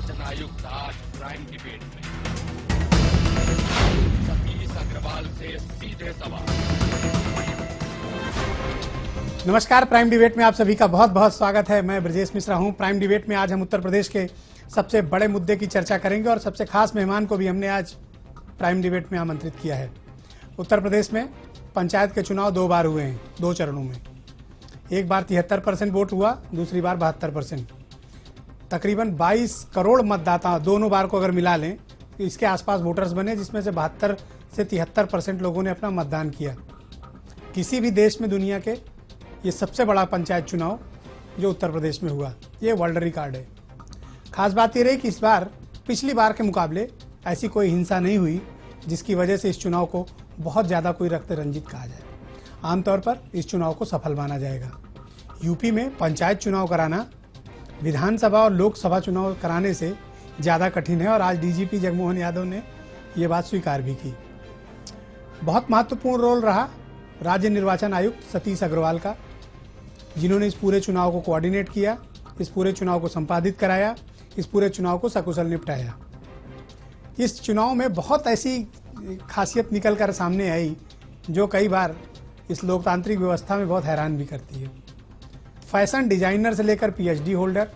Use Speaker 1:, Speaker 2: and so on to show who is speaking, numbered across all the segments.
Speaker 1: निर्वाचन आयुक्त आज प्राइम डिबेट में सतीश अग्रवाल से सीधे सवाल।
Speaker 2: नमस्कार, प्राइम डिबेट में आप सभी का बहुत बहुत स्वागत है। मैं ब्रजेश मिश्रा हूं। प्राइम डिबेट में आज हम उत्तर प्रदेश के सबसे बड़े मुद्दे की चर्चा करेंगे और सबसे खास मेहमान को भी हमने आज प्राइम डिबेट में आमंत्रित किया है। उत्तर प्रदेश में पंचायत के चुनाव 2 बार हुए हैं, 2 चरणों में। एक बार 73% वोट हुआ, दूसरी बार 72%। तकरीबन 22 करोड़ मतदाता दोनों बार को अगर मिला लें तो इसके आसपास वोटर्स बने, जिसमें से 72 से 73% लोगों ने अपना मतदान किया। किसी भी देश में दुनिया के ये सबसे बड़ा पंचायत चुनाव जो उत्तर प्रदेश में हुआ, ये वर्ल्ड रिकॉर्ड है। खास बात ये रही कि इस बार पिछली बार के मुकाबले ऐसी कोई हिंसा नहीं हुई जिसकी वजह से इस चुनाव को बहुत ज़्यादा कोई रक्त रंजित कहा जाए। आमतौर पर इस चुनाव को सफल माना जाएगा। यूपी में पंचायत चुनाव कराना विधानसभा और लोकसभा चुनाव कराने से ज़्यादा कठिन है और आज डीजीपी जगमोहन यादव ने ये बात स्वीकार भी की। बहुत महत्वपूर्ण रोल रहा राज्य निर्वाचन आयुक्त सतीश अग्रवाल का, जिन्होंने इस पूरे चुनाव को कोऑर्डिनेट किया, इस पूरे चुनाव को संपादित कराया, इस पूरे चुनाव को सकुशल निपटाया। इस चुनाव में बहुत ऐसी खासियत निकल कर सामने आई जो कई बार इस लोकतांत्रिक व्यवस्था में बहुत हैरान भी करती है। फैशन डिजाइनर से लेकर पीएचडी होल्डर,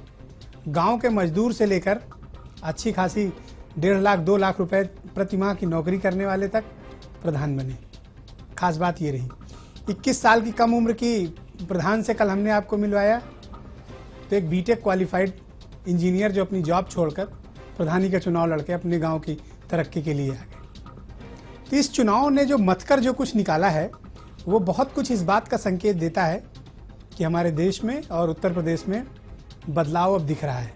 Speaker 2: गांव के मजदूर से लेकर अच्छी खासी 1.5 लाख 2 लाख रुपए प्रति माह की नौकरी करने वाले तक प्रधान बने। खास बात ये रही 21 साल की कम उम्र की प्रधान से कल हमने आपको मिलवाया, तो एक बीटेक क्वालिफाइड इंजीनियर जो अपनी जॉब छोड़कर प्रधानी का चुनाव लड़के अपने गांव की तरक्की के लिए आ गए। तो इस चुनाव ने जो मतकर जो कुछ निकाला है वो बहुत कुछ इस बात का संकेत देता है कि हमारे देश में और उत्तर प्रदेश में बदलाव अब दिख रहा है।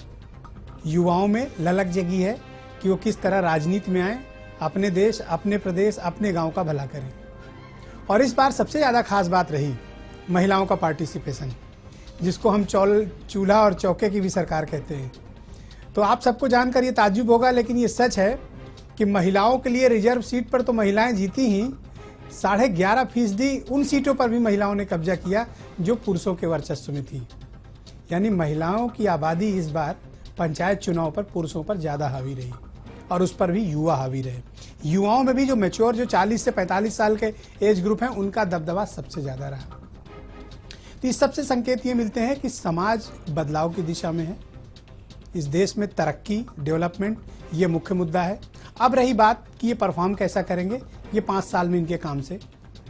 Speaker 2: युवाओं में ललक जगी है कि वो किस तरह राजनीति में आए, अपने देश, अपने प्रदेश, अपने गांव का भला करें। और इस बार सबसे ज़्यादा खास बात रही महिलाओं का पार्टिसिपेशन, जिसको हम चूल्हा और चौके की भी सरकार कहते हैं। तो आप सबको जानकर ये ताज्जुब होगा, लेकिन ये सच है कि महिलाओं के लिए रिजर्व सीट पर तो महिलाएं जीती ही, 11.5% उन सीटों पर भी महिलाओं ने कब्जा किया जो पुरुषों के वर्चस्व में थी। यानी महिलाओं की आबादी इस बार पंचायत चुनाव पर पुरुषों पर ज़्यादा हावी रही और उस पर भी युवा हावी रहे। युवाओं में भी जो मैच्योर, जो 40 से 45 साल के एज ग्रुप हैं, उनका दबदबा सबसे ज़्यादा रहा। तो इस सबसे संकेत ये मिलते हैं कि समाज बदलाव की दिशा में है। इस देश में तरक्की, डेवलपमेंट ये मुख्य मुद्दा है। अब रही बात कि ये परफॉर्म कैसा करेंगे, ये 5 साल में इनके काम से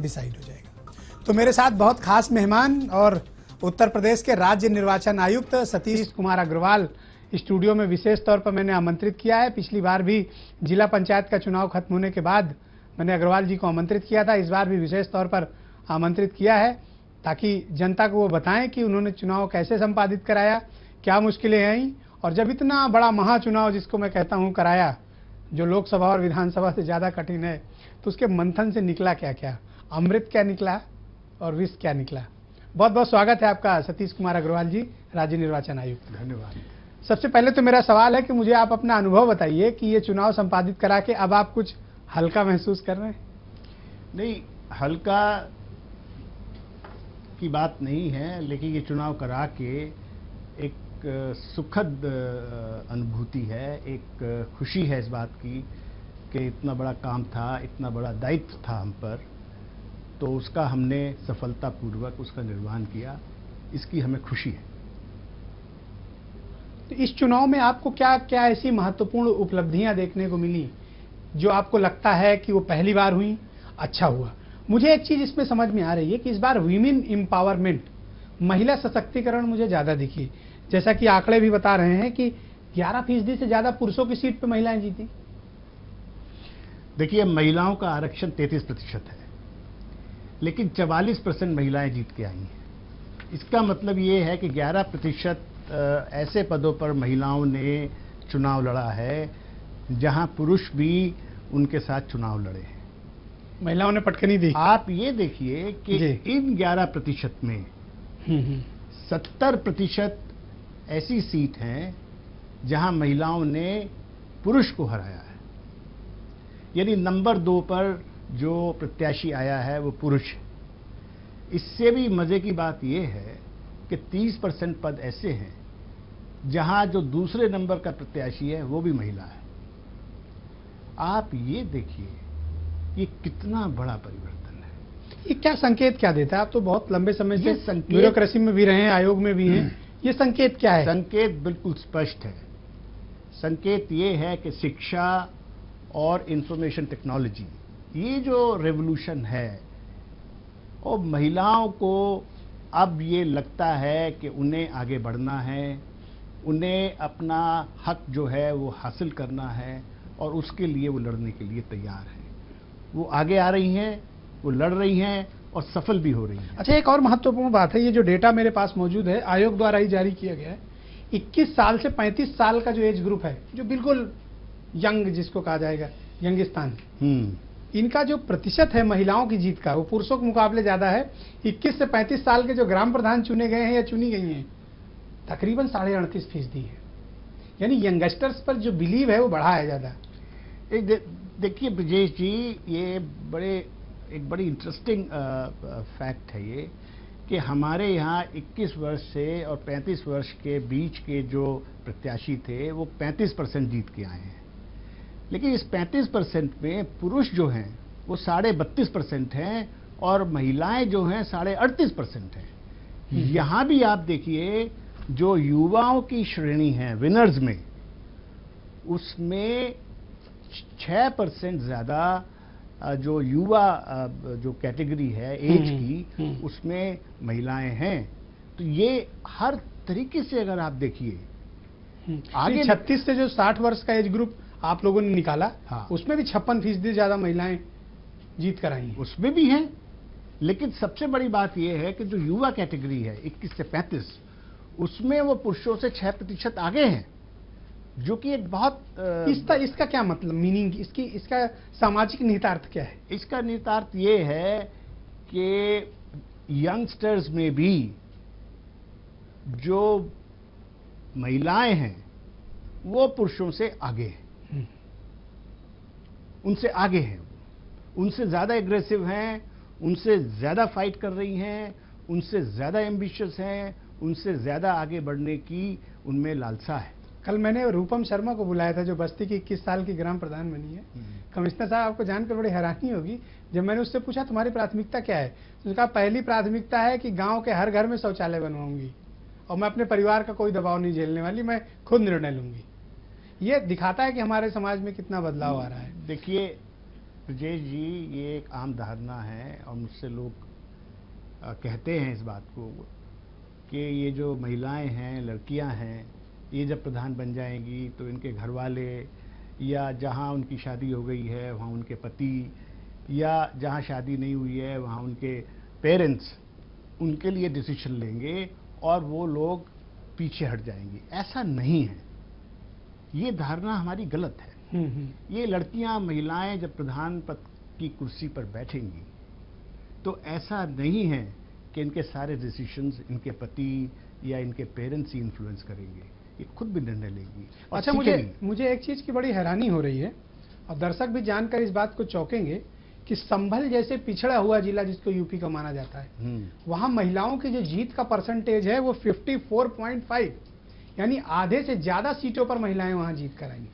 Speaker 2: डिसाइड हो जाएगा। तो मेरे साथ बहुत खास मेहमान और उत्तर प्रदेश के राज्य निर्वाचन आयुक्त सतीश कुमार अग्रवाल स्टूडियो में विशेष तौर पर मैंने आमंत्रित किया है। पिछली बार भी जिला पंचायत का चुनाव खत्म होने के बाद मैंने अग्रवाल जी को आमंत्रित किया था। इस बार भी विशेष तौर पर आमंत्रित किया है ताकि जनता को वो बताएं कि उन्होंने चुनाव कैसे संपादित कराया, क्या मुश्किलें आई, और जब इतना बड़ा महाचुनाव जिसको मैं कहता हूँ कराया, जो लोकसभा और विधानसभा से ज़्यादा कठिन है, तो उसके मंथन से निकला क्या क्या, अमृत क्या निकला और विष क्या निकला। बहुत बहुत स्वागत है आपका सतीश कुमार अग्रवाल जी, राज्य निर्वाचन आयुक्त।
Speaker 3: धन्यवाद।
Speaker 2: सबसे पहले तो मेरा सवाल है कि मुझे आप अपना अनुभव बताइए कि ये चुनाव संपादित करा के अब आप कुछ हल्का महसूस कर रहे हैं?
Speaker 3: नहीं, हल्का की बात नहीं है, लेकिन ये चुनाव करा के एक सुखद अनुभूति है, एक खुशी है इस बात की कि इतना बड़ा काम था, इतना बड़ा दायित्व था हम पर, तो उसका हमने सफलतापूर्वक उसका निर्वहन किया, इसकी हमें खुशी है।
Speaker 2: तो इस चुनाव में आपको क्या क्या ऐसी महत्वपूर्ण उपलब्धियां देखने को मिली जो आपको लगता है कि वो पहली बार हुई, अच्छा हुआ? मुझे एक चीज इसमें समझ में आ रही है कि इस बार वीमेन एम्पावरमेंट, महिला सशक्तिकरण मुझे ज्यादा दिखी। जैसा कि आंकड़े भी बता रहे हैं कि 11% से ज्यादा पुरुषों की सीट पे महिलाएं जीती।
Speaker 3: देखिए, महिलाओं का आरक्षण 33% है, लेकिन 44% महिलाएं जीत के आई हैं। इसका मतलब ये है कि 11% ऐसे पदों पर महिलाओं ने चुनाव लड़ा है जहां पुरुष भी उनके साथ चुनाव लड़े हैं।
Speaker 2: महिलाओं ने पटकनी दी।
Speaker 3: आप ये देखिए कि इन 11% में 70% ऐसी सीट हैं जहां महिलाओं ने पुरुष को हराया है। यानी नंबर 2 पर जो प्रत्याशी आया है वो पुरुष है। इससे भी मजे की बात यह है कि 30% पद ऐसे हैं जहां जो दूसरे नंबर का प्रत्याशी है वो भी महिला है। आप ये देखिए, ये कितना बड़ा परिवर्तन है।
Speaker 2: ये क्या संकेत क्या देता है? आप तो बहुत लंबे समय से
Speaker 3: ये संकेत-
Speaker 2: ब्यूरोक्रेसी में भी रहे हैं, आयोग में भी हैं। ये संकेत क्या है?
Speaker 3: संकेत बिल्कुल स्पष्ट है। संकेत ये है कि शिक्षा और इंफॉर्मेशन टेक्नोलॉजी, ये जो रेवोल्यूशन है, और महिलाओं को अब ये लगता है कि उन्हें आगे बढ़ना है, उन्हें अपना हक जो है वो हासिल करना है, और उसके लिए वो लड़ने के लिए तैयार हैं। वो आगे आ रही हैं, वो लड़ रही हैं और सफल भी हो रही हैं।
Speaker 2: अच्छा, एक और महत्वपूर्ण बात है, ये जो डेटा मेरे पास मौजूद है, आयोग द्वारा ही जारी किया गया है। 21 साल से 35 साल का जो एज ग्रुप है, जो बिल्कुल यंग जिसको कहा जाएगा, यंगिस्तान, इनका जो प्रतिशत है महिलाओं की जीत का, वो पुरुषों के मुकाबले ज्यादा है। 21 से 35 साल के जो ग्राम प्रधान चुने गए हैं या चुनी गई हैं, तकरीबन 38.5% है। यानी यंगस्टर्स पर जो बिलीव है वो बढ़ा है ज्यादा।
Speaker 3: देखिए ब्रजेश जी, ये एक बड़ी इंटरेस्टिंग फैक्ट है ये, कि हमारे यहाँ 21 वर्ष से और 35 वर्ष के बीच के जो प्रत्याशी थे वो 35% जीत के आए हैं। लेकिन इस 35% में पुरुष जो हैं वो 32.5% हैं और महिलाएं जो हैं 38.5% हैं। यहाँ भी आप देखिए, जो युवाओं की श्रेणी है विनर्स में, उसमें 6% ज्यादा जो युवा जो कैटेगरी है एज की, उसमें महिलाएं हैं। तो ये हर तरीके से अगर आप देखिए
Speaker 2: आगे 36 से जो 60 वर्ष का एज ग्रुप आप लोगों ने निकाला,
Speaker 3: हाँ,
Speaker 2: उसमें भी 56% ज्यादा महिलाएं जीत कर आई हैं।
Speaker 3: उसमें भी हैं। लेकिन सबसे बड़ी बात यह है कि जो युवा कैटेगरी है 21 से 35, उसमें वो पुरुषों से 6% आगे हैं, जो कि एक बहुत
Speaker 2: इसका क्या मतलब, मीनिंग, इसका सामाजिक निहितार्थ क्या है?
Speaker 3: इसका निहितार्थ ये है कि यंगस्टर्स में भी जो महिलाएं हैं वो पुरुषों से आगे हैं, उनसे आगे हैं, उनसे ज्यादा एग्रेसिव हैं, उनसे ज्यादा फाइट कर रही हैं, उनसे ज्यादा एम्बिशियस हैं, उनसे ज्यादा आगे बढ़ने की उनमें लालसा है।
Speaker 2: कल मैंने रूपम शर्मा को बुलाया था, जो बस्ती की 21 साल की ग्राम प्रधान बनी है। कमिश्नर साहब, आपको जानकर बड़ी हैरानी होगी, जब मैंने उससे पूछा तुम्हारी प्राथमिकता क्या है, तो उसने कहा पहली प्राथमिकता है कि गांव के हर घर में शौचालय बनवाऊंगी, और मैं अपने परिवार का कोई दबाव नहीं झेलने वाली, मैं खुद निर्णय लूंगी। ये दिखाता है कि हमारे समाज में कितना बदलाव आ रहा है।
Speaker 3: देखिए ब्रजेश जी, ये एक आम धारणा है और मुझसे लोग कहते हैं इस बात को कि ये जो महिलाएं हैं, लड़कियां हैं, ये जब प्रधान बन जाएंगी तो इनके घर वाले, या जहां उनकी शादी हो गई है वहां उनके पति, या जहां शादी नहीं हुई है वहां उनके पेरेंट्स उनके लिए डिसीजन लेंगे और वो लोग पीछे हट जाएंगे। ऐसा नहीं है, ये धारणा हमारी गलत है। ये लड़कियां, महिलाएं जब प्रधान पद की कुर्सी पर बैठेंगी तो ऐसा नहीं है कि इनके सारे डिसीजंस इनके पति या इनके पेरेंट्स ही इन्फ्लुएंस करेंगे, ये खुद भी निर्णय लेंगी।
Speaker 2: अच्छा, मुझे एक चीज की बड़ी हैरानी हो रही है, और दर्शक भी जानकर इस बात को चौंकेंगे कि संभल जैसे पिछड़ा हुआ जिला जिसको यूपी का माना जाता है, वहां महिलाओं की जो जीत का परसेंटेज है वो 54.5, यानी आधे से ज्यादा सीटों पर महिलाएं वहां जीत कर आई।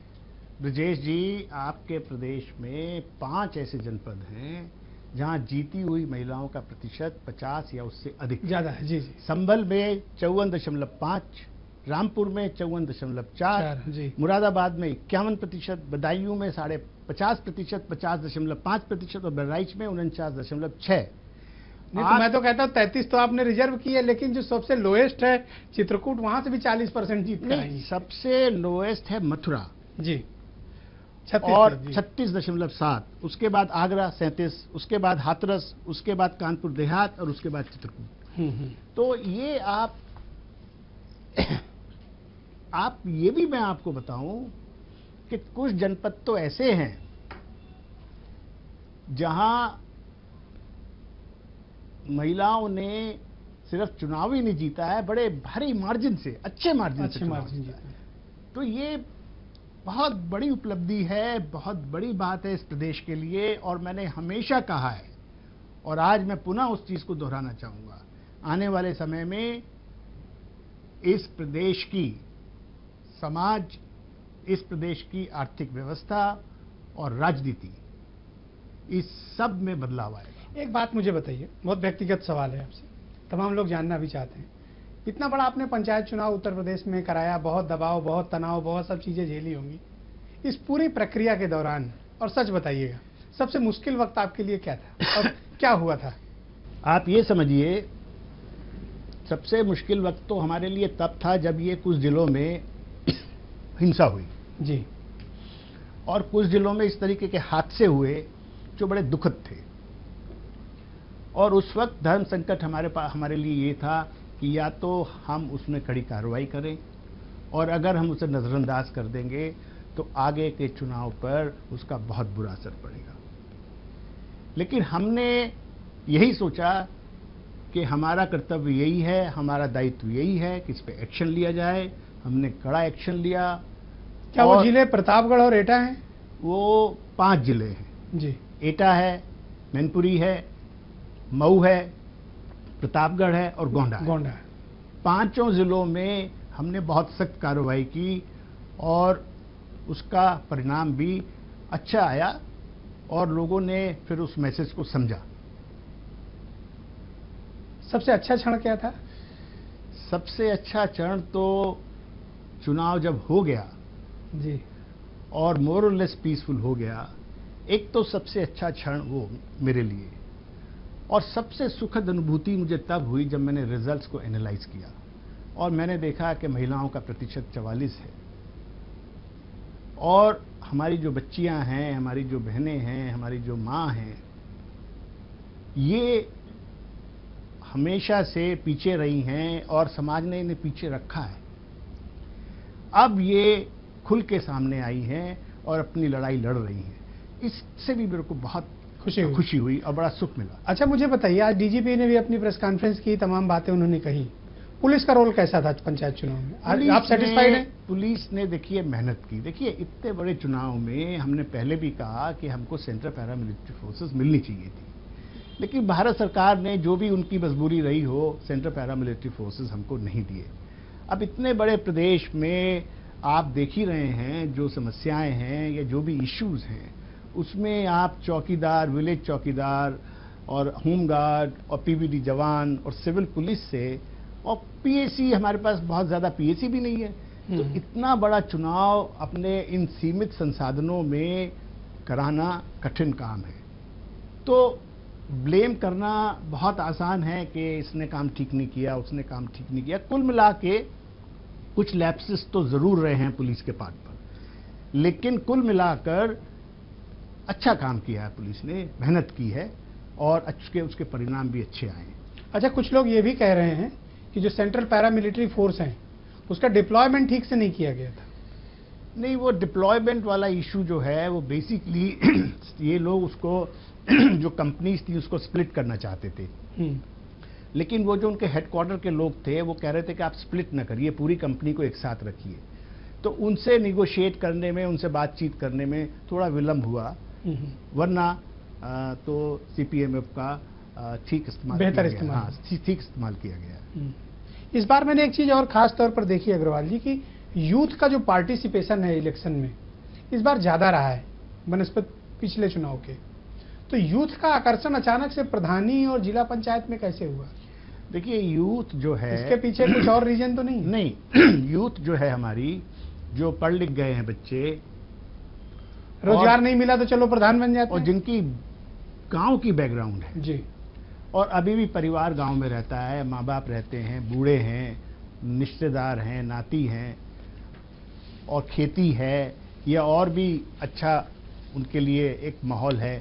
Speaker 3: ब्रजेश जी, आपके प्रदेश में 5 ऐसे जनपद हैं जहां जीती हुई महिलाओं का प्रतिशत 50 या उससे अधिक
Speaker 2: ज्यादा है। जी जी।
Speaker 3: संभल में 54.5, रामपुर में 54.4, मुरादाबाद में 51%, बदायूं में 50%, 50.5% और बहराइच में 49.6।
Speaker 2: नहीं तो मैं तो कहता हूँ 33 तो आपने रिजर्व की है, लेकिन जो सबसे लोएस्ट है चित्रकूट, वहां से भी 40% जीत कर आई।
Speaker 3: सबसे लोएस्ट है मथुरा
Speaker 2: जी,
Speaker 3: 36.7, उसके बाद आगरा 37, उसके बाद हाथरस, उसके बाद कानपुर देहात और उसके बाद चित्रकूट। तो ये आप ये भी मैं आपको बताऊं कि कुछ जनपद तो ऐसे हैं जहां महिलाओं ने सिर्फ चुनाव ही नहीं जीता है, बड़े भारी मार्जिन से, अच्छे मार्जिन से जीता है। तो ये बहुत बड़ी उपलब्धि है, बहुत बड़ी बात है इस प्रदेश के लिए। और मैंने हमेशा कहा है और आज मैं पुनः उस चीज को दोहराना चाहूंगा, आने वाले समय में इस प्रदेश की समाज, इस प्रदेश की आर्थिक व्यवस्था और राजनीति, इस सब में बदलाव आएगा।
Speaker 2: एक बात मुझे बताइए, बहुत व्यक्तिगत सवाल है आपसे, तमाम लोग जानना भी चाहते हैं। इतना बड़ा आपने पंचायत चुनाव उत्तर प्रदेश में कराया, बहुत दबाव, बहुत तनाव, बहुत सब चीजें झेली होंगी इस पूरी प्रक्रिया के दौरान, और सच बताइएगा सबसे मुश्किल वक्त आपके लिए क्या था और क्या हुआ था?
Speaker 3: आप ये समझिए, सबसे मुश्किल वक्त तो हमारे लिए तब था जब ये कुछ जिलों में हिंसा हुई
Speaker 2: जी,
Speaker 3: और कुछ जिलों में इस तरीके के हादसे हुए जो बड़े दुखद थे। और उस वक्त धर्म संकट हमारे लिए ये था कि या तो हम उसमें कड़ी कार्रवाई करें, और अगर हम उसे नज़रअंदाज कर देंगे तो आगे के चुनाव पर उसका बहुत बुरा असर पड़ेगा। लेकिन हमने यही सोचा कि हमारा कर्तव्य यही है, हमारा दायित्व यही है कि इस पे एक्शन लिया जाए। हमने कड़ा एक्शन लिया।
Speaker 2: क्या वो जिले प्रतापगढ़ और एटा हैं?
Speaker 3: वो 5 जिले हैं
Speaker 2: जी।
Speaker 3: एटा है, मैनपुरी है, मऊ है, प्रतापगढ़ है और गोंडा है।
Speaker 2: गोंडा।
Speaker 3: 5 जिलों में हमने बहुत सख्त कार्रवाई की और उसका परिणाम भी अच्छा आया और लोगों ने फिर उस मैसेज को समझा।
Speaker 2: सबसे अच्छा क्षण क्या था?
Speaker 3: सबसे अच्छा क्षण तो चुनाव जब हो गया
Speaker 2: जी,
Speaker 3: और मोर और लेस पीसफुल हो गया, एक तो सबसे अच्छा क्षण वो मेरे लिए। और सबसे सुखद अनुभूति मुझे तब हुई जब मैंने रिजल्ट्स को एनालाइज किया और मैंने देखा कि महिलाओं का प्रतिशत 44 है, और हमारी जो बच्चियां हैं, हमारी जो बहनें हैं, हमारी जो माँ हैं, ये हमेशा से पीछे रही हैं और समाज ने इन्हें पीछे रखा है। अब ये खुल के सामने आई हैं और अपनी लड़ाई लड़ रही हैं। इससे भी मेरे को बहुत खुशी हुई और बड़ा सुख मिला।
Speaker 2: अच्छा, मुझे बताइए, आज डीजीपी ने भी अपनी प्रेस कॉन्फ्रेंस की, तमाम बातें उन्होंने कही। पुलिस का रोल कैसा था पंचायत चुनाव में? आप सेटिस्फाइड हैं?
Speaker 3: पुलिस ने देखिए मेहनत की। देखिए, इतने बड़े चुनाव में हमने पहले भी कहा कि हमको सेंट्रल पैरामिलिट्री फोर्सेस मिलनी चाहिए थी, लेकिन भारत सरकार ने जो भी उनकी मजबूरी रही हो, सेंट्रल पैरामिलिट्री फोर्सेस हमको नहीं दिए। अब इतने बड़े प्रदेश में आप देख ही रहे हैं जो समस्याएं हैं या जो भी इश्यूज हैं, उसमें आप चौकीदार, विलेज चौकीदार और होमगार्ड और पीवीडी जवान और सिविल पुलिस से, और पीएसी, हमारे पास बहुत ज़्यादा पीएसी भी नहीं है, तो इतना बड़ा चुनाव अपने इन सीमित संसाधनों में कराना कठिन काम है। तो ब्लेम करना बहुत आसान है कि इसने काम ठीक नहीं किया, उसने काम ठीक नहीं किया। कुल मिला के कुछ लैप्सेस तो ज़रूर रहे हैं पुलिस के पार्ट पर, लेकिन कुल मिलाकर अच्छा काम किया है पुलिस ने, मेहनत की है और उसके परिणाम भी अच्छे आए हैं।
Speaker 2: अच्छा, कुछ लोग ये भी कह रहे हैं कि जो सेंट्रल पैरामिलिट्री फोर्स हैं उसका डिप्लॉयमेंट ठीक से नहीं किया गया था।
Speaker 3: नहीं, वो डिप्लॉयमेंट वाला इशू जो है वो बेसिकली ये लोग उसको जो कंपनीज थी उसको स्प्लिट करना चाहते थे, लेकिन वो जो उनके हेडक्वार्टर के लोग थे वो कह रहे थे कि आप स्प्लिट न करिए, पूरी कंपनी को एक साथ रखिए। तो उनसे निगोशिएट करने में, उनसे बातचीत करने में थोड़ा विलंब हुआ, वरना तो सीपीएमएफ का ठीक इस्तेमाल,
Speaker 2: बेहतर इस्तेमाल,
Speaker 3: हाँ, ठीक इस्तेमाल किया गया।
Speaker 2: इस बार मैंने एक चीज और खास तौर पर देखी अग्रवाल जी की यूथ का जो पार्टिसिपेशन है इलेक्शन में इस बार ज्यादा रहा है बनस्पत पिछले चुनाव के। तो यूथ का आकर्षण अचानक से प्रधानी और जिला पंचायत में कैसे हुआ?
Speaker 3: देखिए, यूथ जो है,
Speaker 2: इसके पीछे कुछ और रीजन तो नहीं?
Speaker 3: नहीं, यूथ जो है हमारी, जो पढ़ लिख गए हैं बच्चे,
Speaker 2: रोजगार नहीं मिला तो चलो प्रधान बन जाते
Speaker 3: और
Speaker 2: हैं,
Speaker 3: जिनकी गांव की बैकग्राउंड है
Speaker 2: जी,
Speaker 3: और अभी भी परिवार गांव में रहता है, माँ बाप रहते हैं, बूढ़े हैं, रिश्तेदार हैं, नाती हैं, और खेती है या और भी अच्छा उनके लिए एक माहौल है,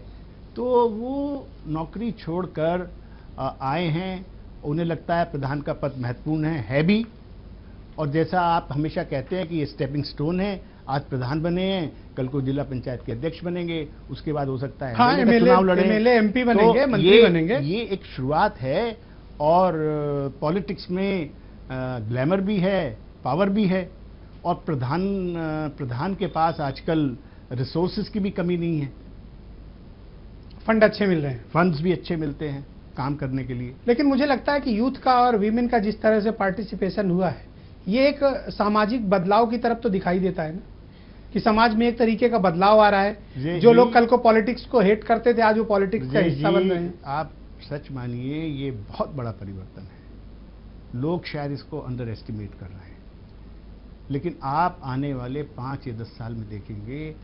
Speaker 3: तो वो नौकरी छोड़कर आए हैं। उन्हें लगता है प्रधान का पद महत्वपूर्ण है भी, और जैसा आप हमेशा कहते हैं कि ये स्टेपिंग स्टोन है, आज प्रधान बने हैं, कल को जिला पंचायत के अध्यक्ष बनेंगे, उसके बाद हो सकता है
Speaker 2: हाँ,
Speaker 3: चुनाव लड़े,
Speaker 2: एमएलए एमपी बनेंगे,
Speaker 3: तो
Speaker 2: मंत्री बनेंगे।
Speaker 3: ये एक शुरुआत है, और पॉलिटिक्स में ग्लैमर भी है, पावर भी है, और प्रधान के पास आजकल रिसोर्सेज की भी कमी नहीं है,
Speaker 2: फंड अच्छे मिल रहे हैं,
Speaker 3: फंड्स भी अच्छे मिलते हैं काम करने के लिए।
Speaker 2: लेकिन मुझे लगता है कि यूथ का और वीमेन का जिस तरह से पार्टिसिपेशन हुआ है ये एक सामाजिक बदलाव की तरफ तो दिखाई देता है ना, कि समाज में एक तरीके का बदलाव आ रहा है। जो लोग कल को पॉलिटिक्स को हेट करते थे, आज वो पॉलिटिक्स का हिस्सा बन रहे हैं।
Speaker 3: आप सच मानिए, ये बहुत बड़ा परिवर्तन है। लोग शायद इसको अंडर एस्टिमेट कर रहे हैं, लेकिन आप आने वाले 5 या 10 साल में देखेंगे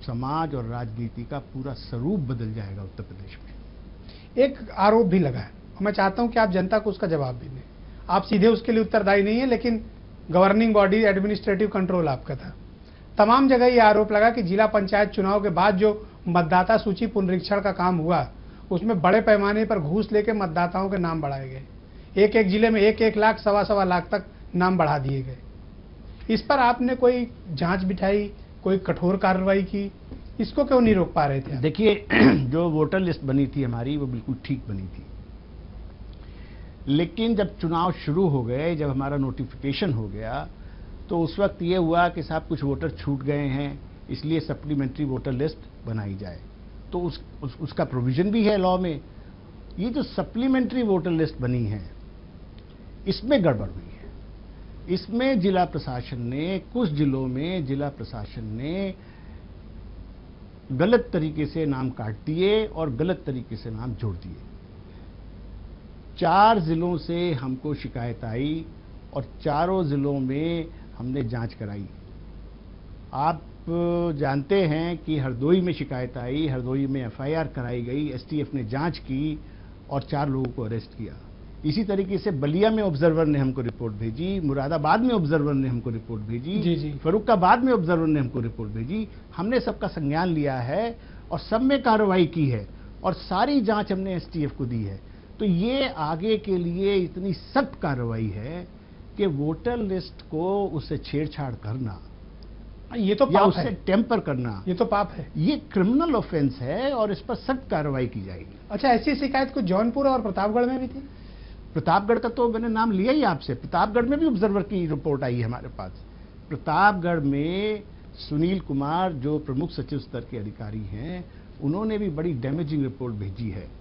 Speaker 3: समाज और राजनीति का पूरा स्वरूप बदल जाएगा उत्तर प्रदेश में।
Speaker 2: एक आरोप भी लगा है, मैं चाहता हूं कि आप जनता को उसका जवाब भी दें। आप सीधे उसके लिए उत्तरदायी नहीं है, लेकिन गवर्निंग बॉडी एडमिनिस्ट्रेटिव कंट्रोल आपका था। तमाम जगह ये आरोप लगा कि जिला पंचायत चुनाव के बाद जो मतदाता सूची पुनरीक्षण का काम हुआ, उसमें बड़े पैमाने पर घूस लेके मतदाताओं के नाम बढ़ाए गए। एक एक जिले में 1-1 लाख, 1.25 लाख तक नाम बढ़ा दिए गए। इस पर आपने कोई जांच बिठाई, कोई कठोर कार्रवाई की? इसको क्यों नहीं रोक पा रहे थे?
Speaker 3: देखिए, जो वोटर लिस्ट बनी थी हमारी, वो बिल्कुल ठीक बनी थी, लेकिन जब चुनाव शुरू हो गए, जब हमारा नोटिफिकेशन हो गया, तो उस वक्त ये हुआ कि साहब कुछ वोटर छूट गए हैं, इसलिए सप्लीमेंट्री वोटर लिस्ट बनाई जाए। तो उसका प्रोविजन भी है लॉ में। ये जो सप्लीमेंट्री वोटर लिस्ट बनी है, इसमें गड़बड़ हुई है। इसमें जिला प्रशासन ने, कुछ जिलों में जिला प्रशासन ने गलत तरीके से नाम काट दिए और गलत तरीके से नाम जोड़ दिए। 4 जिलों से हमको शिकायत आई और चारों जिलों में हमने जांच कराई। आप जानते हैं कि हरदोई में शिकायत आई, हरदोई में एफआईआर कराई गई, एसटीएफ ने जांच की और 4 लोगों को अरेस्ट किया। इसी तरीके से बलिया में ऑब्जर्वर ने हमको रिपोर्ट भेजी, मुरादाबाद में ऑब्जर्वर ने हमको रिपोर्ट भेजी, फर्रुखाबाद में ऑब्जर्वर ने हमको रिपोर्ट भेजी। हमने सबका संज्ञान लिया है और सब में कार्रवाई की है और सारी जांच हमने एसटीएफ को दी है। तो ये आगे के लिए इतनी सख्त कार्रवाई है कि वोटर लिस्ट को उससे छेड़छाड़ करना,
Speaker 2: ये तो
Speaker 3: या
Speaker 2: पाप
Speaker 3: उससे
Speaker 2: है।
Speaker 3: टेम्पर करना,
Speaker 2: ये तो पाप है।
Speaker 3: ये क्रिमिनल ऑफेंस है और इस पर सख्त कार्रवाई की जाएगी।
Speaker 2: अच्छा, ऐसी शिकायत कुछ जौनपुर और प्रतापगढ़ में भी थी?
Speaker 3: प्रतापगढ़ का तो मैंने नाम लिया ही आपसे। प्रतापगढ़ में भी ऑब्जर्वर की रिपोर्ट आई है हमारे पास। प्रतापगढ़ में सुनील कुमार, जो प्रमुख सचिव स्तर के अधिकारी हैं, उन्होंने भी बड़ी डैमेजिंग रिपोर्ट भेजी है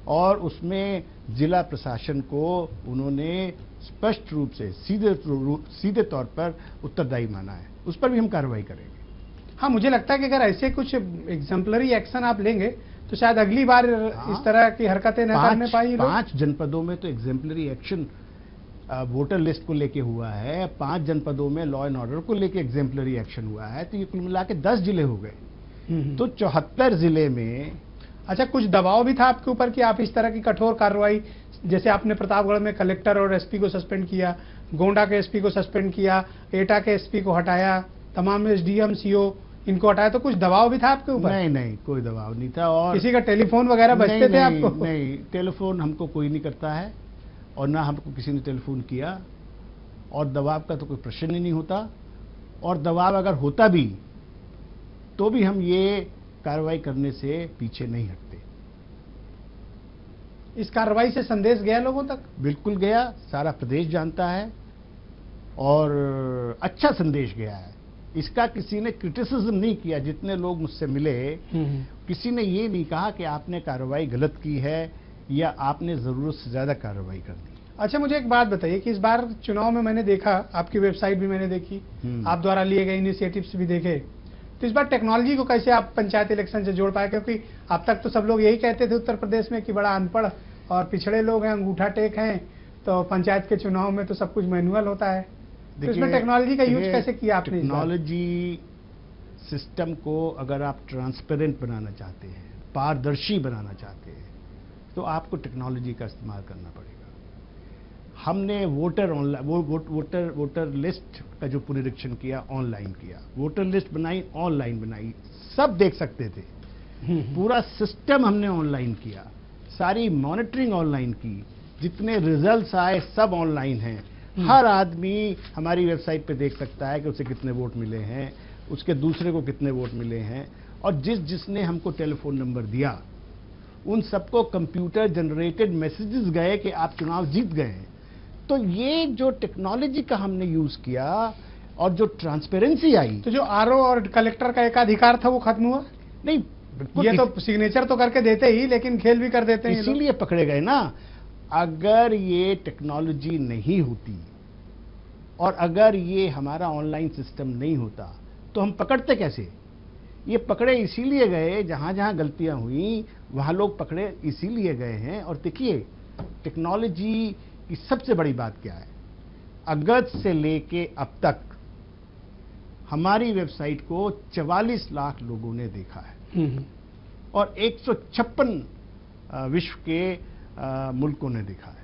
Speaker 3: और उसमें जिला प्रशासन को उन्होंने स्पष्ट रूप से सीधे तौर पर उत्तरदायी माना है। उस पर भी हम कार्रवाई करेंगे।
Speaker 2: हाँ, मुझे लगता है कि अगर ऐसे कुछ एग्जाम्पलरी एक्शन आप लेंगे तो शायद अगली बार इस तरह की हरकतें न करने पाई।
Speaker 3: 5 जनपदों में तो एग्जाम्पलरी एक्शन वोटर लिस्ट को लेके हुआ है, 5 जनपदों में लॉ एंड ऑर्डर को लेके एग्जाम्पलरी एक्शन हुआ है। तो ये कुल मिला के 10 जिले हो गए। तो 74 जिले में।
Speaker 2: अच्छा, कुछ दबाव भी था आपके ऊपर कि आप इस तरह की कठोर कार्रवाई, जैसे आपने प्रतापगढ़ में कलेक्टर और एसपी को सस्पेंड किया, गोंडा के एसपी को सस्पेंड किया, एटा के एसपी को हटाया, तमाम एसडीएम सीओ इनको हटाया, तो कुछ दबाव भी था आपके ऊपर?
Speaker 3: नहीं, कोई दबाव नहीं था। और
Speaker 2: किसी का टेलीफोन वगैरह बजते थे आपको?
Speaker 3: नहीं, टेलीफोन हमको कोई नहीं करता है और ना हमको किसी ने टेलीफोन किया, और दबाव का तो कोई प्रश्न ही नहीं होता। और दबाव अगर होता भी तो भी हम ये कार्रवाई करने से पीछे नहीं हटते।
Speaker 2: इस कार्रवाई से संदेश गया लोगों तक?
Speaker 3: बिल्कुल गया, सारा प्रदेश जानता है और अच्छा संदेश गया है। इसका किसी ने क्रिटिसिज्म नहीं किया। जितने लोग मुझसे मिले, किसी ने ये नहीं कहा कि आपने कार्रवाई गलत की है या आपने जरूरत से ज्यादा कार्रवाई कर दी।
Speaker 2: अच्छा, मुझे एक बात बताइए कि इस बार चुनाव में मैंने देखा, आपकी वेबसाइट भी मैंने देखी, आप द्वारा लिए गए इनिशिएटिव्स भी देखे, तो इस बार टेक्नोलॉजी को कैसे आप पंचायत इलेक्शन से जोड़ पाए? क्योंकि अब तक तो सब लोग यही कहते थे उत्तर प्रदेश में कि बड़ा अनपढ़ और पिछड़े लोग हैं, अंगूठा टेक हैं, तो पंचायत के चुनाव में तो सब कुछ मैनुअल होता है। तो इसमें टेक्नोलॉजी का यूज कैसे किया आपने?
Speaker 3: टेक्नोलॉजी सिस्टम को अगर आप ट्रांसपेरेंट बनाना चाहते हैं, पारदर्शी बनाना चाहते हैं, तो आपको टेक्नोलॉजी का इस्तेमाल करना पड़ेगा। हमने वोटर लिस्ट का जो पुनरीक्षण किया, ऑनलाइन किया, वोटर लिस्ट बनाई, ऑनलाइन बनाई, सब देख सकते थे। पूरा सिस्टम हमने ऑनलाइन किया, सारी मॉनिटरिंग ऑनलाइन की, जितने रिजल्ट्स आए सब ऑनलाइन हैं। हर आदमी हमारी वेबसाइट पे देख सकता है कि उसे कितने वोट मिले हैं, उसके दूसरे को कितने वोट मिले हैं, और जिसने हमको टेलीफोन नंबर दिया उन सबको कंप्यूटर जनरेटेड मैसेजेस गए कि आप चुनाव जीत गए हैं। तो ये जो टेक्नोलॉजी का हमने यूज किया और जो ट्रांसपेरेंसी आई,
Speaker 2: तो जो आरओ और कलेक्टर का एकाधिकार था वो खत्म हुआ?
Speaker 3: नहीं,
Speaker 2: ये तो सिग्नेचर तो करके देते ही, लेकिन खेल भी कर देते हैं।
Speaker 3: इसीलिए पकड़े गए ना। अगर ये टेक्नोलॉजी नहीं होती और अगर ये हमारा ऑनलाइन सिस्टम नहीं होता तो हम पकड़ते कैसे? ये पकड़े इसीलिए गए, जहां जहां गलतियां हुई वहां लोग पकड़े इसीलिए गए हैं। और देखिए, टेक्नोलॉजी की सबसे बड़ी बात क्या है, अगस्त से लेके अब तक हमारी वेबसाइट को 44 लाख लोगों ने देखा है और 156 विश्व के मुल्कों ने देखा है।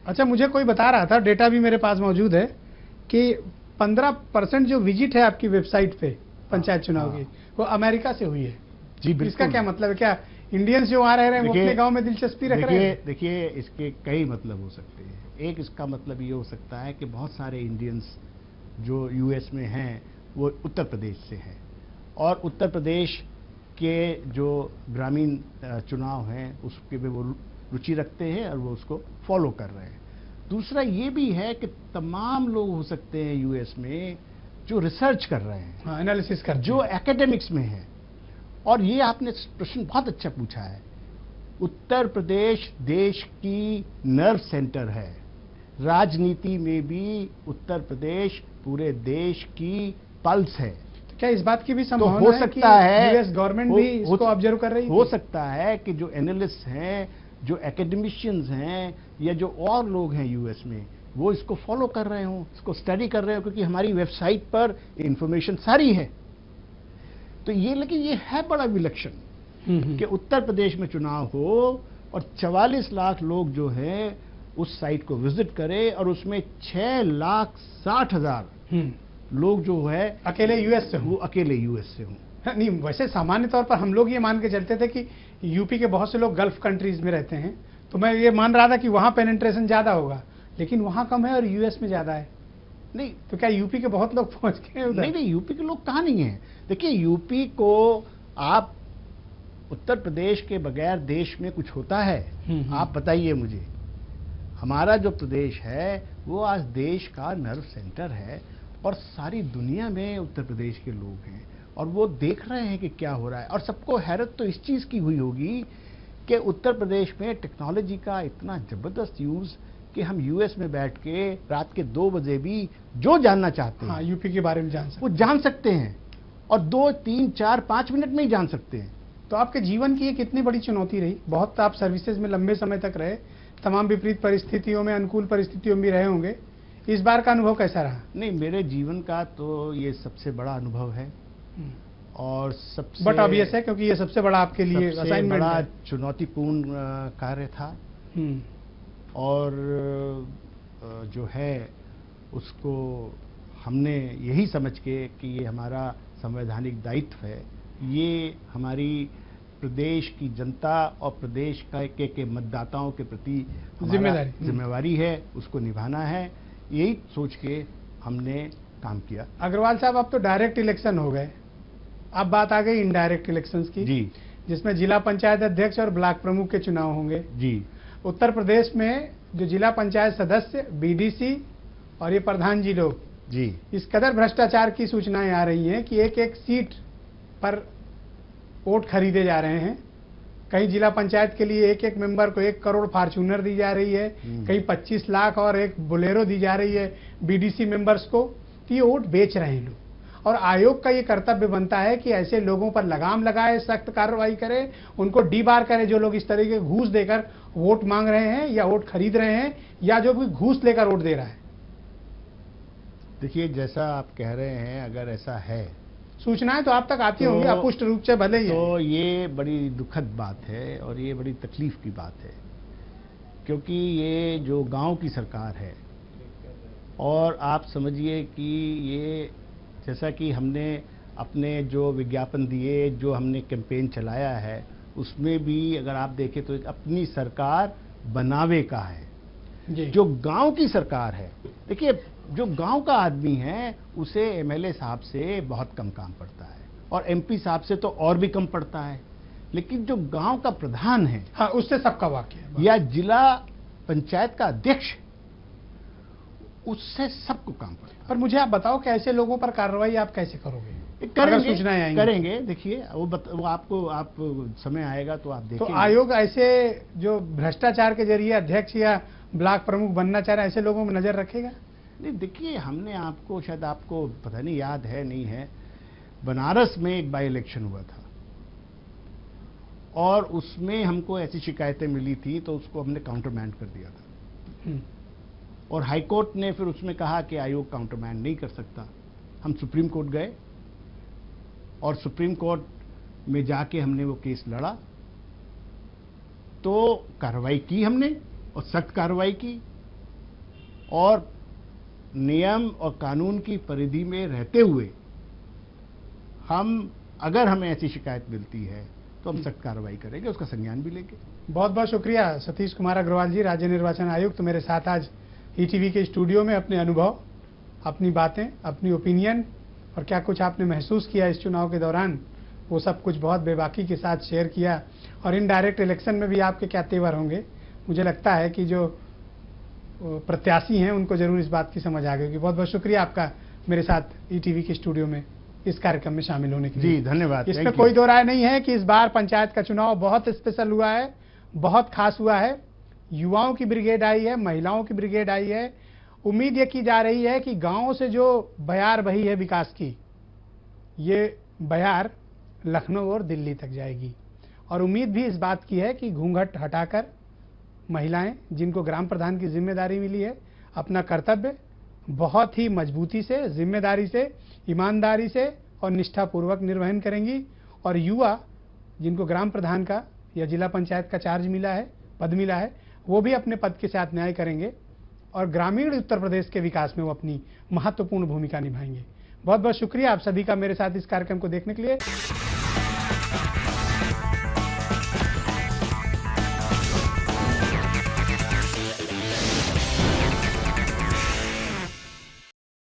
Speaker 2: अच्छा, मुझे कोई बता रहा था, डेटा भी मेरे पास मौजूद है, कि 15% जो विजिट है आपकी वेबसाइट पे पंचायत चुनाव की, वो अमेरिका से हुई है।
Speaker 3: जी बिल्कुल।
Speaker 2: इसका क्या मतलब है? क्या इंडियंस जो वहां रह रहे हैं वो अपने गांव में दिलचस्पी रख रहे हैं?
Speaker 3: देखिए, इसके कई मतलब हो सकते हैं। एक इसका मतलब ये हो सकता है कि बहुत सारे इंडियंस जो यूएस में हैं वो उत्तर प्रदेश से हैं और उत्तर प्रदेश के जो ग्रामीण चुनाव हैं उसके में वो रुचि रखते हैं और वो उसको फॉलो कर रहे हैं। दूसरा ये भी है कि तमाम लोग हो सकते हैं यूएस में जो रिसर्च कर रहे हैं,
Speaker 2: हाँ, एनालिसिस कर,
Speaker 3: जो एकेडमिक्स में है। और ये आपने प्रश्न बहुत अच्छा पूछा है। उत्तर प्रदेश देश की नर्व सेंटर है, राजनीति में भी उत्तर प्रदेश पूरे देश की पल्स है।
Speaker 2: तो क्या इस बात की भी
Speaker 3: तो
Speaker 2: संभावना
Speaker 3: हो
Speaker 2: है
Speaker 3: सकता है
Speaker 2: यूएस गवर्नमेंट भी इसको ऑब्जर्व कर रही है?
Speaker 3: हो सकता है कि जो एनालिस्ट हैं, जो एकेडमिशियंस हैं या जो और लोग हैं यूएस में, वो इसको फॉलो कर रहे हो, इसको स्टडी कर रहे हो, क्योंकि हमारी वेबसाइट पर इंफॉर्मेशन सारी है। तो ये, लेकिन ये है बड़ा विलक्षण कि उत्तर प्रदेश में चुनाव हो और 44 लाख लोग जो है उस साइट को विजिट करें और उसमें 6,60,000 लोग जो है
Speaker 2: अकेले यूएस से
Speaker 3: वो अकेले यूएस से हों।
Speaker 2: नहीं, वैसे सामान्य तौर पर हम लोग ये मान के चलते थे कि यूपी के बहुत से लोग गल्फ कंट्रीज में रहते हैं, तो मैं ये मान रहा था कि वहां पेनिट्रेशन ज्यादा होगा, लेकिन वहां कम है और यूएस में ज्यादा है।
Speaker 3: नहीं,
Speaker 2: तो क्या यूपी के बहुत लोग पहुंच गए उधर?
Speaker 3: नहीं, यूपी के लोग कहाँ नहीं हैं। देखिए, यूपी को आप उत्तर प्रदेश के बगैर देश में कुछ होता है? आप बताइए मुझे। हमारा जो प्रदेश है वो आज देश का नर्व सेंटर है और सारी दुनिया में उत्तर प्रदेश के लोग हैं और वो देख रहे हैं कि क्या हो रहा है। और सबको हैरत तो इस चीज़ की हुई होगी कि उत्तर प्रदेश में टेक्नोलॉजी का इतना ज़बरदस्त यूज़ कि हम यूएस में बैठ के रात के 2 बजे भी जो जानना चाहते हैं,
Speaker 2: हाँ, यूपी के बारे में जान सकते,
Speaker 3: वो जान सकते हैं और 2, 3, 4, 5 मिनट में ही जान सकते हैं।
Speaker 2: तो आपके जीवन की ये कितनी बड़ी चुनौती रही? बहुत आप सर्विसेज में लंबे समय तक रहे, तमाम विपरीत परिस्थितियों में, अनुकूल परिस्थितियों में भी रहे होंगे। इस बार का अनुभव कैसा रहा?
Speaker 3: नहीं, मेरे जीवन का तो ये सबसे बड़ा अनुभव है और सबसे
Speaker 2: बट ऑब्वियस है क्योंकि ये सबसे बड़ा आपके लिए
Speaker 3: सबसे
Speaker 2: असाइनमेंट
Speaker 3: बड़ा
Speaker 2: है।
Speaker 3: चुनौतीपूर्ण कार्य था और जो है उसको हमने यही समझ के कि ये हमारा संवैधानिक दायित्व है, ये हमारी प्रदेश की जनता और प्रदेश के मतदाताओं के प्रति जिम्मेवारी है, उसको निभाना है, यही सोच के हमने काम किया।
Speaker 2: अग्रवाल साहब, अब तो डायरेक्ट इलेक्शन हो गए, अब बात आ गई इनडायरेक्ट इलेक्शंस की,
Speaker 3: जी,
Speaker 2: जिसमें जिला पंचायत अध्यक्ष और ब्लॉक प्रमुख के चुनाव होंगे।
Speaker 3: जी।
Speaker 2: उत्तर प्रदेश में जो जिला पंचायत सदस्य, बीडीसी और ये प्रधान जी लोग,
Speaker 3: जी,
Speaker 2: इस कदर भ्रष्टाचार की सूचनाएं आ रही हैं कि एक एक सीट पर वोट खरीदे जा रहे हैं। कहीं जिला पंचायत के लिए एक एक मेंबर को 1 करोड़ फॉर्च्यूनर दी जा रही है, कहीं 25 लाख और एक बोलेरो दी जा रही है बीडीसी मेंबर्स को। तो ये वोट बेच रहे हैं लोग और आयोग का ये कर्तव्य बनता है कि ऐसे लोगों पर लगाम लगाए, सख्त कार्रवाई करे, उनको डीबार करे जो लोग इस तरीके के घूस देकर वोट मांग रहे हैं या वोट खरीद रहे हैं या जो भी घूस लेकर वोट दे रहा है।
Speaker 3: देखिए, जैसा आप कह रहे हैं, अगर ऐसा है,
Speaker 2: सूचनाएं तो आप तक आती होंगी अपुष्ट रूप से भले ही,
Speaker 3: तो ये बड़ी दुखद बात है और ये बड़ी तकलीफ की बात है, क्योंकि ये जो गांव की सरकार है और आप समझिए कि ये जैसा कि हमने अपने जो विज्ञापन दिए, जो हमने कैंपेन चलाया है, उसमें भी अगर आप देखें तो अपनी सरकार बनावे का है
Speaker 2: जी।
Speaker 3: जो गांव की सरकार है। देखिए, जो गांव का आदमी है उसे एमएलए साहब से बहुत कम काम पड़ता है और एमपी साहब से तो और भी कम पड़ता है, लेकिन जो गांव का प्रधान है,
Speaker 2: हाँ, उससे सबका वाक्य है,
Speaker 3: या जिला पंचायत का अध्यक्ष, उससे सबको काम पड़ता है।
Speaker 2: पर मुझे आप बताओ कि ऐसे लोगों पर कार्रवाई आप कैसे करोगे?
Speaker 3: करेंगे,
Speaker 2: सूचनाएं आएंगी
Speaker 3: करेंगे। देखिए, वो आपको आप समय आएगा तो आप देखेंगे।
Speaker 2: तो आयोग ऐसे जो भ्रष्टाचार के जरिए अध्यक्ष या ब्लॉक प्रमुख बनना चाह रहे हैं ऐसे लोगों में नजर रखेगा?
Speaker 3: नहीं देखिए, हमने आपको, शायद आपको पता नहीं याद है नहीं है, बनारस में एक बाई इलेक्शन हुआ था और उसमें हमको ऐसी शिकायतें मिली थी तो उसको हमने काउंटरमैंड कर दिया था और हाई कोर्ट ने फिर उसमें कहा कि आयोग काउंटरमैंड नहीं कर सकता। हम सुप्रीम कोर्ट गए और सुप्रीम कोर्ट में जाके हमने वो केस लड़ा, तो कार्रवाई की हमने और सख्त कार्रवाई की और नियम और कानून की परिधि में रहते हुए हम, अगर हमें ऐसी शिकायत मिलती है तो हम सख्त कार्रवाई करेंगे, उसका संज्ञान भी लेंगे।
Speaker 2: बहुत बहुत शुक्रिया सतीश कुमार अग्रवाल जी, राज्य निर्वाचन आयुक्त, तो मेरे साथ आज ईटीवी के स्टूडियो में अपने अनुभव, अपनी बातें, अपनी ओपिनियन और क्या कुछ आपने महसूस किया इस चुनाव के दौरान, वो सब कुछ बहुत बेबाकी के साथ शेयर किया। और इनडायरेक्ट इलेक्शन में भी आपके क्या तेवर होंगे, मुझे लगता है कि जो प्रत्याशी हैं उनको जरूर इस बात की समझ आ गई। बहुत बहुत शुक्रिया आपका मेरे साथ ईटीवी के स्टूडियो में इस कार्यक्रम में शामिल होने के लिए।
Speaker 3: जी धन्यवाद।
Speaker 2: इसमें कोई दो राय नहीं है कि इस बार पंचायत का चुनाव बहुत स्पेशल हुआ है, बहुत खास हुआ है। युवाओं की ब्रिगेड आई है, महिलाओं की ब्रिगेड आई है। उम्मीद ये की जा रही है कि गांवों से जो बयार बही है विकास की, ये बयार लखनऊ और दिल्ली तक जाएगी। और उम्मीद भी इस बात की है कि घूंघट हटाकर महिलाएं, जिनको ग्राम प्रधान की जिम्मेदारी मिली है, अपना कर्तव्य बहुत ही मजबूती से, जिम्मेदारी से, ईमानदारी से और निष्ठापूर्वक निर्वहन करेंगी। और युवा, जिनको ग्राम प्रधान का या जिला पंचायत का चार्ज मिला है, पद मिला है, वो भी अपने पद के साथ न्याय करेंगे और ग्रामीण उत्तर प्रदेश के विकास में वो अपनी महत्वपूर्ण भूमिका निभाएंगे। बहुत बहुत शुक्रिया आप सभी का मेरे साथ इस कार्यक्रम को देखने के लिए।